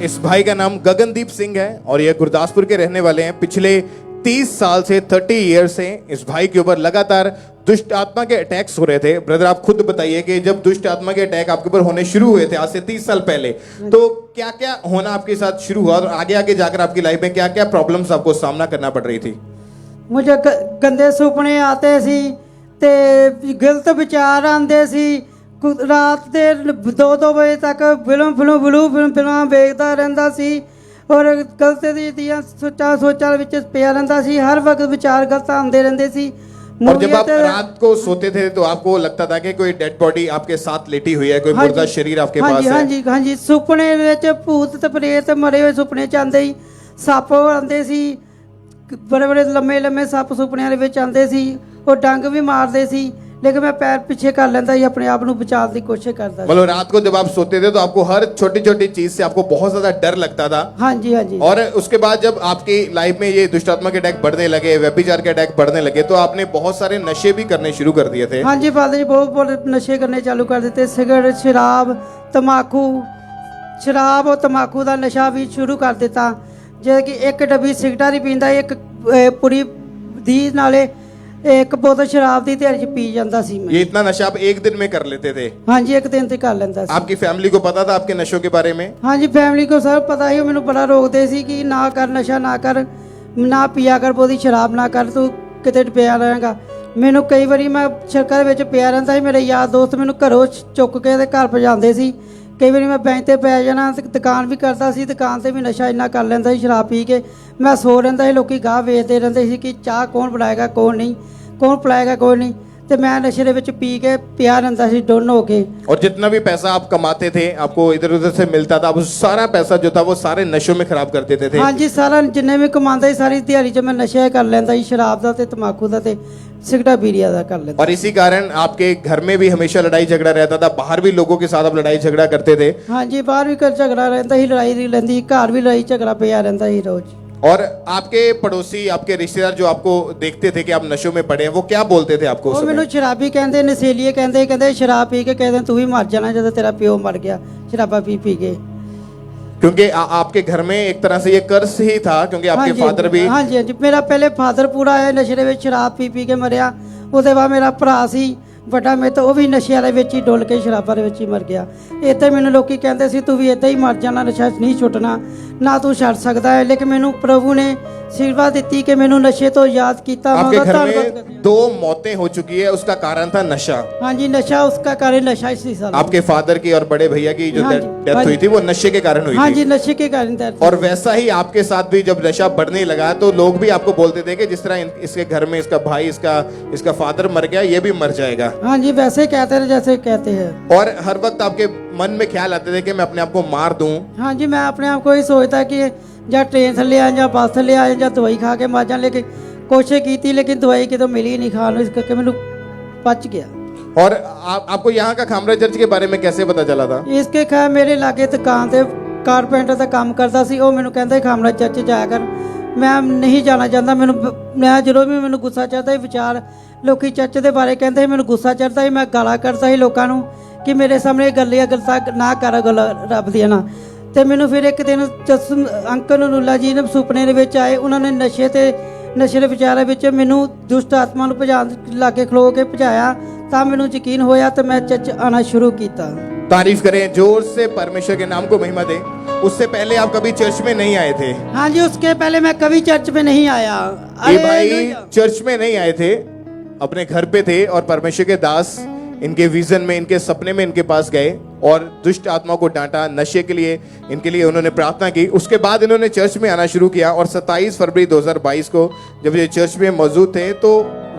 इस भाई का नाम गगनदीप सिंह है और ये गुरदासपुर के रहने वाले हैं। पिछले 30 साल से 30 ईयर से इस भाई के ऊपर लगातार दुष्ट आत्मा के अटैक्स हो रहे थे। ब्रदर आप खुद बताइए कि जब दुष्ट आत्मा के अटैक आपके ऊपर होने शुरू हुए थे आज से 30 साल पहले, तो क्या क्या होना आपके साथ शुरू हुआ और आगे आगे जाकर आपकी लाइफ में क्या क्या प्रॉब्लम्स आपको सामना करना पड़ रही थी? मुझे गंदे सुपने आते सी ते गलत विचार आते सी। रात के 2-2 बजे तक फिल्म वेखदा रहिंदा सी और गलत ਦੀਆਂ सोचा ਵਿੱਚ ਪਿਆ ਰਹਿੰਦਾ ਸੀ। हर वक्त विचार गलत आते रहंदे सी। और जब आप रात को सोते थे तो आपको लगता था कि कोई डेड बॉडी आपके साथ लेटी हुई है, कोई मुर्दा शरीर आपके पास है? हाँ जी सुपने ਵਿੱਚ ਭੂਤ ਤੇ ਪ੍ਰੇਤ ਮਰੇ ਹੋਏ ਸੁਪਨੇ ਚ ਆਉਂਦੇ ਸੀ। ਸੱਪ ਆਉਂਦੇ ਸੀ, बड़े बड़े लम्मे लम्मे सप सुपनिਆਂ ਦੇ ਵਿੱਚ ਆਉਂਦੇ ਸੀ। ਉਹ ਡੰਗ भी मारते सी, लेकिन मैं पैर पीछे कर लेता ही, अपने आप को बचाने की कोशिश करता। मतलब रात को जब आप सोते थे तो आपको हर छोटी छोटी चीज से आपको बहुत ज्यादा डर लगता था? हाँ जी हाँ जी। और उसके बाद जब आपकी लाइफ में ये दुष्ट आत्मा के अटैक बढ़ने लगे, व्यभिचार के अटैक बढ़ने लगे, तो आपने बहुत सारे नशे भी करने शुरू कर दिए थे? हाँ जी फादर जी, बहुत नशे करने चालू कर देते। सिगरेट, शराब, तम्बाकू, शराब और तम्बाकू का नशा भी शुरू कर देता। जैसे कि एक डब्बी सिगरेट नहीं पींदा, एक पूरी दी नाले एक बोतल शराब दी दिहाड़ी पी जाता सी। ये इतना नशा आप एक दिन में कर लेते थे? हाँ जी, एक दिन से कर लेता सी। आपकी फैमिली को पता था आपके नशों के बारे में? हाँ जी फैमिली को सर पता ही। मैंने बड़ा रोकते सी कि ना कर, नशा ना कर, ना पिया कर, बोधी शराब ना कर, तू किते पिया रहेगा। मैनू कई बारी मैं शक्कर ਵਿੱਚ ਪਿਆ ਰਹਿੰਦਾ ਸੀ। ਮੇਰੇ यार दोस्त मैनू घरों चुक के ते घर पहुँचाते सी। कई बार मैं बैंक से पै जाना, दुकान भी करता सी, दुकान से भी नशा इन्ना कर लेंदा सी शराब पी के। मैं सो रहिंदा सी, लोग गाह वेचते रहंदे सी कि चाह कौन बनाएगा कौन नहीं, कौन पिलाएगा कौन नहीं, तो मैं नशे दे विच पी के पिया रहंदा सी डोन हो के। और जितना भी पैसा आप कमाते थे, आपको इधर उधर से मिलता था, आप सारा पैसा जो था वो सारे नशों में खराब कर देते थे? हाँ जी, सारा जिन्ने भी कमांदा सी सारी दिहाड़ी च मैं नशा कर लेंदा सी, शराब दा ते तम्बाकू दा ते सिगरेट बीड़िया दा कर लेंदा। और इसी कारण आपके घर में भी हमेशा लड़ाई झगड़ा रहता था, बाहर भी लोगों के साथ आप लड़ाई झगड़ा करते थे? हाँ जी, बाहर भी कर झगड़ा रहता ही, लड़ाई रहती, घर भी लड़ाई झगड़ा पिया रहता ही रोज। और आपके पड़ोसी, आपके रिश्तेदार जो आपको देखते थे कि आप नशों में पड़े हैं, वो क्या बोलते थे आपको? वो मैंने शराबी कहते, नशेलिए कहते शराब पी के कहते तू भी मर जाना जब तेरा प्यो मर गया शराबा पी पी के। क्योंकि आपके घर में एक तरह से ये कर्ज ही था, क्योंकि आपके फादर भी। हाँ जी हाँ जी, मेरा पहले फादर पूरा है नशे में शराब पी पी के मरिया। उसके बाद मेरा भरा सी ਵੱਡਾ ਮੈਂ ਤਾਂ ਉਹ ਵੀ ਨਸ਼ੇ ਵਾਲੇ ਵਿੱਚ ਹੀ ਡੁੱਲ ਕੇ ਸ਼ਰਾਬਾਂ ਦੇ ਵਿੱਚ ਹੀ ਮਰ ਗਿਆ। ਇੱਥੇ ਮੈਨੂੰ ਲੋਕੀ ਕਹਿੰਦੇ ਸੀ ਤੂੰ ਵੀ ਇੱਦਾਂ ਹੀ ਮਰ ਜਾਣਾ, ਨਸ਼ਾ ਨਹੀਂ ਛੁੱਟਣਾ, ਨਾ ਤੂੰ ਛੱਡ ਸਕਦਾ ਹੈ। ਲੇਕਿਨ ਮੈਨੂੰ ਪ੍ਰਭੂ ਨੇ आशीर्वाद दी कि मैंने नशे तो याद किया। आपके घर में 2 मौतें हो चुकी है, उसका कारण था नशा? हाँ जी, नशा, उसका कारण नशा इसी साल। आपके फादर की और बड़े भैया की जो डेथ हुई थी वो नशे के कारण हुई थी? हाँ जी, नशे के कारण डेथ। और वैसा ही आपके साथ भी जब नशा बढ़ने लगा तो लोग भी आपको बोलते थे कि जिस तरह इसके घर में इसका भाई, इसका फादर मर गया, ये भी मर जाएगा? हाँ जी, वैसे कहते हैं जैसे कहते हैं। और हर वक्त आपके मन में ख्याल आते थे कि मैं अपने आप को मार दूं? हाँ जी, मैं अपने आप को ही सोचता कि ਜਾਂ ट्रेन थले आए ਜਾਂ बस थले आए ਜਾਂ दवाई खा के मर जा। लेकिन कोशिश की थी, लेकिन दवाई कितों मिली नहीं खाने, इस करके मैंने बच गया। और आपको यहाँ का खामरा चर्च के बारे में कैसे पता चला था? इसके खैर मेरे लागे दुकान से कारपेंटर का काम करता सी, वो मैंने कहता खामरा चर्च जाया कर। मैं नहीं जाना चाहता। मैं जो भी मैंने गुस्सा चढ़ता विचार लोग चर्च के बारे कहते मैंने गुस्सा चढ़ता ही, मैं गाला करता ही लोगों को कि मेरे सामने गलियां गलता ना कर गल रब दिया ना। तो मैंने फिर एक दिन अंकल ਨੂਲਾ जी ने सुपने ਦੇ ਵਿੱਚ ਆਏ। ਉਹਨਾਂ ਨੇ ਨਸ਼ੇ ਦੇ ਵਿਚਾਰਾਂ ਵਿੱਚ ਮੈਨੂੰ ਦੁਸ਼ਟ ਆਤਮਾ ਨੂੰ ਭਜਾਉਣ ਲਾਗੇ ਖਲੋ ਕੇ ਭਜਾਇਆ, ਤਾਂ ਮੈਨੂੰ ਯਕੀਨ ਹੋਇਆ ਤੇ ਮੈਂ ਚਰਚ ਆਣਾ ਸ਼ੁਰੂ ਕੀਤਾ। तारीफ करें जोर से, परमेश्वर के नाम को महिमा दें। उससे पहले आप कभी चर्च में नहीं आए थे? हाँ जी, उसके पहले मैं कभी चर्च में नहीं आया। ये भाई चर्च में नहीं आए थे, अपने घर पे थे और परमेश्वर के दास इनके विजन में, इनके सपने में इनके पास गए और दुष्ट आत्मा को डांटा, नशे के लिए इनके लिए उन्होंने प्रार्थना की। उसके बाद इन्होंने चर्च में आना शुरू किया और 27 फरवरी 2022 को जब ये चर्च में मौजूद थे तो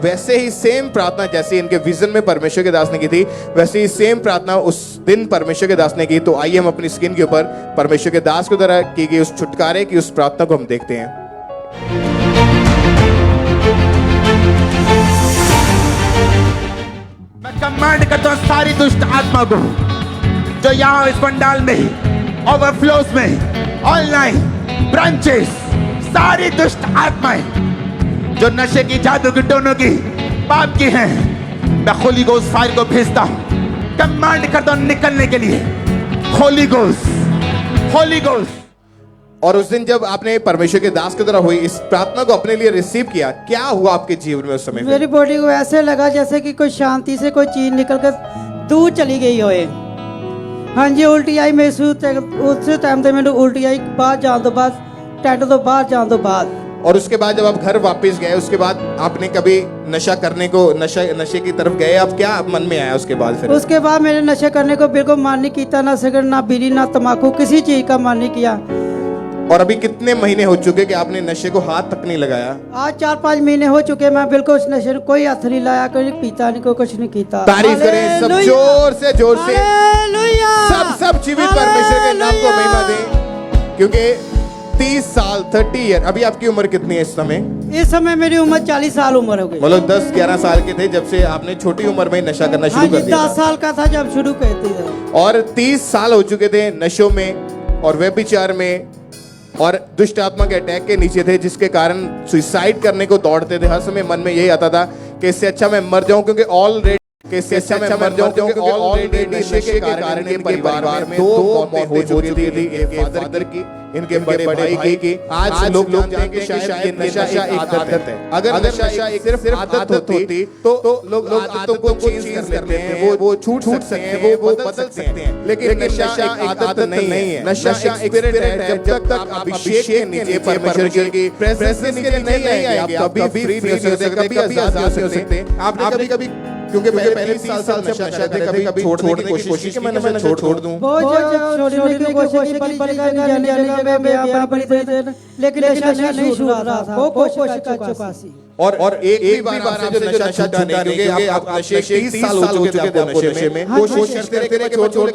वैसे ही सेम प्रार्थना जैसे इनके विजन में परमेश्वर के दास ने की थी, वैसे ही सेम प्रार्थना उस दिन परमेश्वर के दास ने की। तो आइए हम अपनी स्क्रीन के ऊपर परमेश्वर के दास के द्वारा की गई उस छुटकारे की उस प्रार्थना को हम देखते हैं। मैं कमांड करता हूं सारी दुष्ट आत्मा को जो यहाँ इस पंडाल में, ओवरफ्लोस में, ऑनलाइन ब्रांचेस, सारी दुष्ट आत्माएं जो नशे की, जादू की, टोनों की, पाप की हैं, मैं होली गोस्ट फायर को भेजता हूं। कमांड करता हूं निकलने के लिए। Holi ghost, Holi ghost. और उस दिन जब आपने परमेश्वर के दास की तरह हुई, इस प्रार्थना को अपने लिए रिसीव किया, क्या हुआ आपके जीवन में उस समय? मेरी बॉडी को ऐसे लगा जैसे कि कोई शांति से कोई चीज निकल कर दूर चली गई होए। हाँ जी, उल्टी आई महसूस उस टाइम ਤੇ ਮੈਨੂੰ उल्टी आई बाहर जाने तो बाद, टेंट तो बाहर जाने तो बाद। और उसके बाद जब आप घर वापस गए, उसके बाद आपने कभी नशा करने को, नशे की तरफ गए? अब क्या मन में आया उसके बाद? फिर उसके बाद मैंने नशे करने को बिल्कुल मन नहीं किया, ना सिगरेट, ना बीड़ी, ना तम्बाकू, किसी चीज का मन नहीं किया। और अभी कितने महीने हो चुके कि आपने नशे को हाथ तक नहीं लगाया? आज 4-5 महीने हो चुके, मैं बिल्कुल उस नशे को कोई हाथ नहीं लाया, कोई पीता नहीं, कोई कुछ नहीं किया। तारीफ करें सब जोर से हालेलुया। सब जीवित परमेश्वर के नाम को महिमा दें, क्योंकि 30 साल 30 ईयर, अभी आपकी उम्र कितनी है इस समय? इस समय मेरी उम्र 40 साल उम्र हो गई। मतलब 10-11 साल के थे जब से आपने छोटी उम्र में नशा करना हाँ शुरू जी, कर दिया 10 साल का था जब शुरू करती थी। और 30 साल हो चुके थे नशों में और व्यभिचार में और दुष्ट आत्मा के अटैक के नीचे थे, जिसके कारण सुसाइड करने को दौड़ते थे। हर समय मन में यही आता था कि इससे अच्छा मैं मर जाऊं, क्योंकि ऑलरेडी नशे के कारण इनके परिवार में 2 मौतें हो चुकी थी, इनके फादर की, इनके बड़े भाई की। आज लोग जानते हैं कि शायद ये नशा एक आदत है। अगर नशा एक सिर्फ आदत होती तो लोग आदतों को चेंज कर लेते हैं, वो छूट सकते हैं, वो बदल सकते हैं। लेकिन नशा एक आदत नहीं है, नशा एक स्पिरिट है। जब तक आप अभिषेक के नीचे परमेश्वर की प्रेजेंस के नीचे नहीं आएंगे, आप कभी फ्री नहीं हो सकते, कभी आजाद नहीं हो सकते। आपने कभी क्योंकि पहले 30 साल नशा करते थे, कभी छोड़ने की कोशिश की मैं नशा छोड़ दूं। बहुत छोड़ने की कोशिश की, बड़ी जगह गया, लेकिन नशा नहीं छूट रहा था। वो कोशिश कर चुका सी। और एक भी बार आपसे जो नशा छूटा नहीं, क्योंकि आप नशे 30 साल हो चुके थे आपको नशे में, कोशिश करते रहे कि छोड़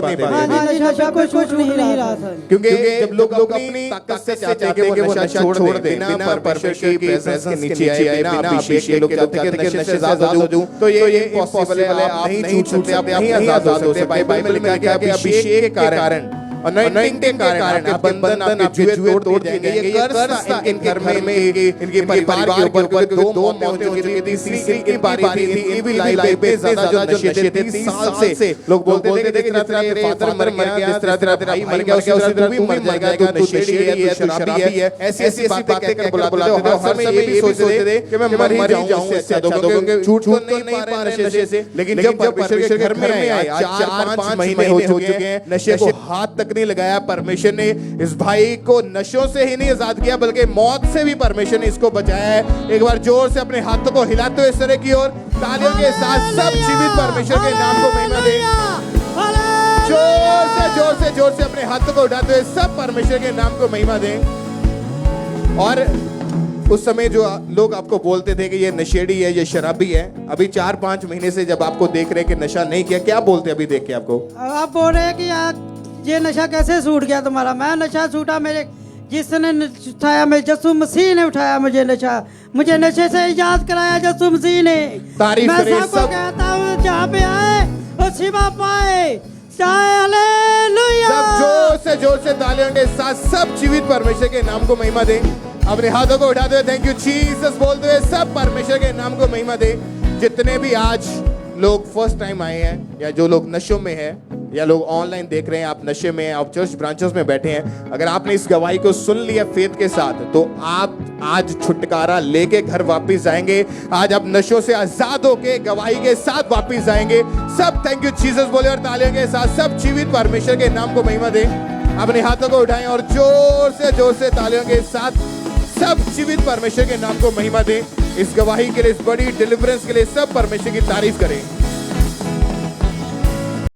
नहीं पाए। नशा कोई कुछ नहीं रहा था, क्योंकि जब लोग अपनी ताकत से चाहते हैं कि वो नशा छोड़ दें, बिना परमेश्वर की प्रेजेंस के नीचे आए, बिना अभिषेक के, लोग चाहते हैं कि नशे से आजाद हो जाऊं, तो ये इम्पॉसिबल है। आप नहीं छूट सकते, आप नहीं आजाद हो सकते। बाइबल में लिखा है कि अभिषेक के कारण, अनॉइंटिंग के कारण आपके बंधन, आपके जुए तोड़ दिए जाएंगे। ये कर्ज था इनके घर में, इनके परिवार के ऊपर, क्योंकि 2 मौतें हो चुकी थी। तीसरी इनकी बारी थी। इनकी भी लाइफ पे ज्यादा जो नशे थे 30 साल से लोग बोलते थे कि जिस तरह तेरे फादर मर गया, जिस तरह तेरा भाई मर गया, उसी तरह तू भी मर जाएगा, तू नशेड़ी है, तू शराबी है। ऐसी बातें कहकर बुलाते थे। हर समय ये भी सोचते थे कि मैं मर ही जाऊं, इससे अच्छा दो, क्योंकि झूठ तो नहीं पा रहे नशे से। लेकिन जब परमेश्वर के घर में आए, आज 4-5 महीने हो चुके हैं, नशे को हाथ तक नहीं लगाया। परमेश्वर ने इस भाई को नशों से ही नहीं आजाद किया, बल्कि मौत से भी परमेश्वर ने इसको बचाया है। एक बार जोर से अपने हाथों को हिलाते हुए इस तरह की ओर तालियों के साथ सब जीवित परमेश्वर के नाम को महिमा दें। जोर से अपने हाथों को उठाते हुए सब परमेश्वर के नाम को महिमा दें। और उस समय जो लोग आपको बोलते थे कि ये नशेड़ी है, ये शराबी है, अभी 4-5 महीने से जब आपको देख रहे हैं कि नशा नहीं किया, क्या बोलते अभी देख के आपको? आप बोल रहे हैं कि यार ये नशा कैसे छूट गया तुम्हारा? मैं नशा छूटा, मेरे जिसने उठाया, मैं यीशु मसीह ने उठाया मुझे नशा, मुझे नशे से याद कराया यीशु मसीह ने। तारीफ मैं करें सबको सब। कहता हूँ जहाँ पे आए वो शिवा पाए। हालेलुया। सब जोर से तालियों के साथ सब जीवित परमेश्वर के नाम को महिमा दें। अपने हाथों को उठाते हुए थैंक यू जीसस बोलते हुए सब परमेश्वर के नाम को महिमा दें। जितने भी आज लोग फर्स्ट टाइम आए हैं, या जो लोग नशों में हैं, या लोग ऑनलाइन देख रहे हैं, आप नशे में, आप चर्च ब्रांचेस में बैठे हैं, अगर आपने इस गवाही को सुन लिया फेथ के साथ, तो आप आज छुटकारा लेके घर वापस जाएंगे। आज आप नशों से आजाद होके गवाही के साथ वापस जाएंगे। सब थैंक यू जीसस बोले और तालियों के साथ सब जीवित परमेश्वर के नाम को महिमा दें। अपने हाथों को उठाएं और जोर से तालियों के साथ सब जीवित परमेश्वर के नाम को महिमा दें। इस गवाही के लिए, इस बड़ी डिलीवरेंस के लिए सब परमेश्वर की तारीफ करें।